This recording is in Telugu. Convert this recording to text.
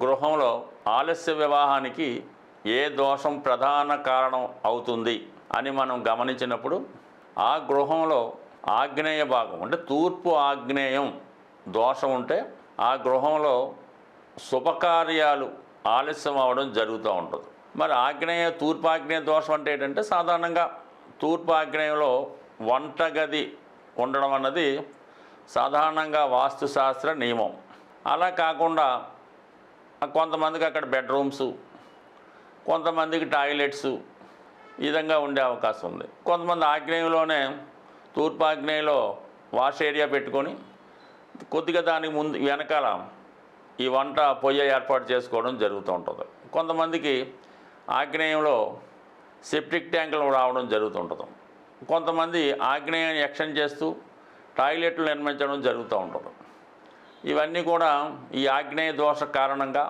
గృహంలో ఆలస్య వివాహానికి ఏ దోషం ప్రధాన కారణం అవుతుంది అని మనం గమనించినప్పుడు ఆ గృహంలో ఆగ్నేయ భాగం అంటే తూర్పు ఆగ్నేయం దోషం ఉంటే ఆ గృహంలో శుభకార్యాలు ఆలస్యం అవ్వడం జరుగుతూ ఉంటుంది. మరి తూర్పు ఆగ్నేయ దోషం అంటే ఏంటంటే సాధారణంగా తూర్పు ఆగ్నేయంలో వంటగది ఉండడం అన్నది సాధారణంగా వాస్తుశాస్త్ర నియమం. అలా కాకుండా కొంతమందికి అక్కడ బెడ్రూమ్స్, కొంతమందికి టాయిలెట్స్ ఈ విధంగా ఉండే అవకాశం ఉంది. కొంతమంది ఆగ్నేయంలోనే తూర్పు ఆగ్నేయంలో వాష్ ఏరియా పెట్టుకొని కొద్దిగా దానికి ముందు వెనకాల ఈ వంట పొయ్యి ఏర్పాటు చేసుకోవడం జరుగుతూ ఉంటుంది. కొంతమందికి ఆగ్నేయంలో సెప్టిక్ ట్యాంకులు రావడం జరుగుతుంటుంది. కొంతమంది ఆగ్నేయాన్ని ఎక్స్టెండ్ చేస్తూ టాయిలెట్లు నిర్మించడం జరుగుతూ ఉంటుంది. ఇవన్నీ కూడా ఈ ఆగ్నేయ దోష కారణంగా